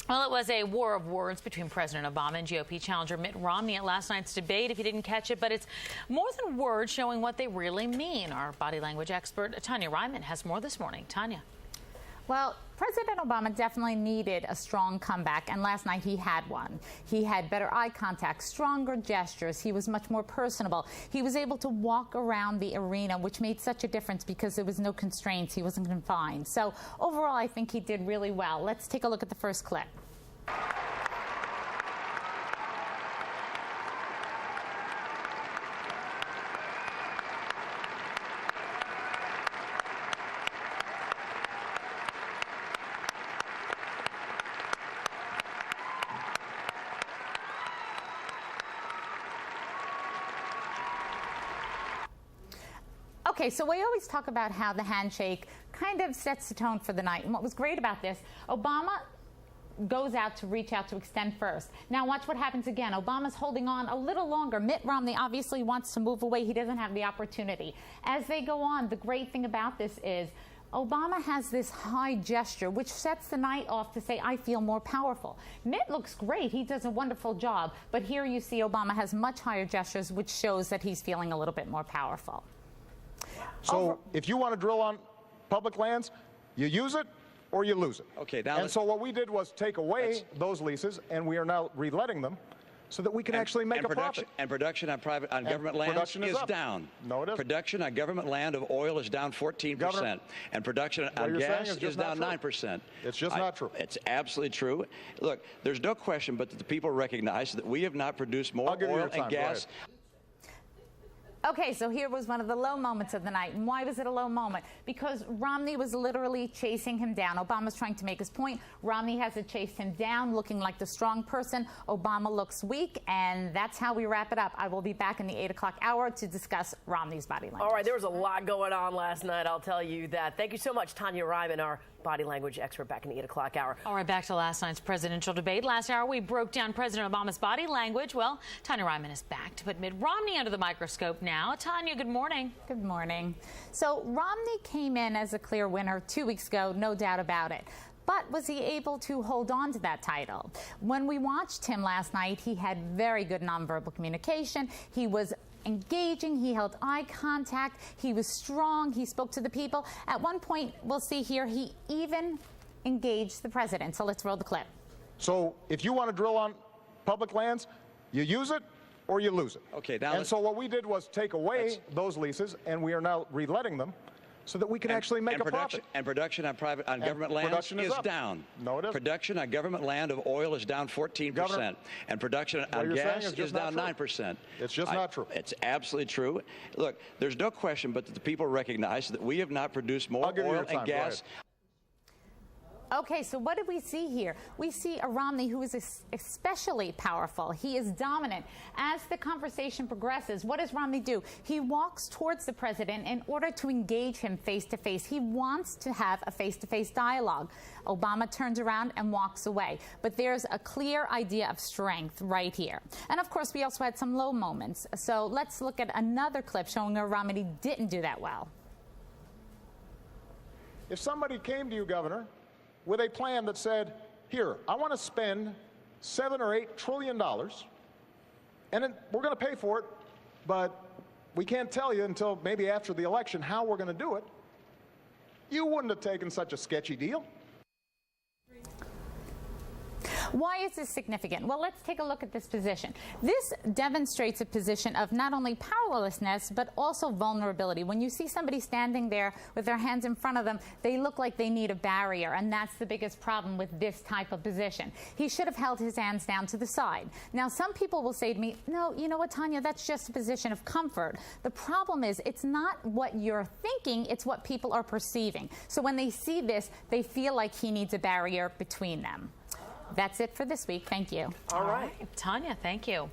Well, it was a war of words between President Obama and GOP challenger Mitt Romney at last night's debate, if you didn't catch it. But it's more than words, showing what they really mean. Our body language expert, Tonya Reiman, has more this morning. Tonya. Well, President Obama definitely needed a strong comeback, and last night he had one. He had better eye contact, stronger gestures. He was much more personable. He was able to walk around the arena, which made such a difference because there was no constraints. He wasn't confined. So overall, I think he did really well. Let's take a look at the first clip. Okay, so we always talk about how the handshake kind of sets the tone for the night. And what was great about this, Obama goes out to reach out to extend first. Now watch what happens again. Obama's holding on a little longer. Mitt Romney obviously wants to move away. He doesn't have the opportunity. As they go on, the great thing about this is Obama has this high gesture, which sets the night off to say, I feel more powerful. Mitt looks great. He does a wonderful job. But here you see Obama has much higher gestures, which shows that he's feeling a little bit more powerful. So if you want to drill on public lands, you use it or you lose it. Okay, now and so what we did was take away those leases, and we are now reletting them so that we can actually make a profit. And production on government land is down. No, it isn't. Production on government land of oil is down 14%. Governor, and production on gas is down 9%. It's just not true. It's absolutely true. Look, there's no question but that the people recognize that we have not produced more oil and gas. Okay, so here was one of the low moments of the night. And why was it a low moment? Because Romney was literally chasing him down. Obama's trying to make his point. Romney has to chase him down, looking like the strong person. Obama looks weak, and that's how we wrap it up. I will be back in the 8 o'clock hour to discuss Romney's body language. All right, there was a lot going on last night, I'll tell you that. Thank you so much, Tonya Reiman, our body language expert, back in the 8 o'clock hour. All right, back to last night's presidential debate. Last hour, we broke down President Obama's body language. Well, Tonya Reiman is back to put Mitt Romney under the microscope now. Tonya, good morning. Good morning. So Romney came in as a clear winner 2 weeks ago, no doubt about it. But was he able to hold on to that title? When we watched him last night, he had very good nonverbal communication. He was engaging, he held eye contact, he was strong, he spoke to the people. At one point, we'll see here, he even engaged the president. So let's roll the clip. So if you want to drill on public lands, you use it or you lose it. Okay, now and so what we did was take away those leases, and we are now reletting them so that we can actually make a profit. And production on government land is down. No, it isn't. Production on government land of oil is down 14%. Governor, and production on gas is down 9%. It's just not true. It's absolutely true. Look, there's no question but that the people recognize that we have not produced more oil and gas. Okay, so what did we see here? We see a Romney who is especially powerful. He is dominant. As the conversation progresses, what does Romney do? He walks towards the president in order to engage him face to face. He wants to have a face-to-face dialogue. Obama turns around and walks away. But there's a clear idea of strength right here. And of course, we also had some low moments. So let's look at another clip showing where Romney didn't do that well. If somebody came to you, Governor, with a plan that said, here, I want to spend $7 or $8 trillion, and then we're going to pay for it, but we can't tell you until maybe after the election how we're going to do it, you wouldn't have taken such a sketchy deal. Why is this significant? Well, let's take a look at this position. This demonstrates a position of not only powerlessness, but also vulnerability. When you see somebody standing there with their hands in front of them, they look like they need a barrier, and that's the biggest problem with this type of position. He should have held his hands down to the side. Now, some people will say to me, no, you know what, Tonya, that's just a position of comfort. The problem is it's not what you're thinking, it's what people are perceiving. So when they see this, they feel like he needs a barrier between them. That's it for this week. Thank you. All right. Tonya, thank you.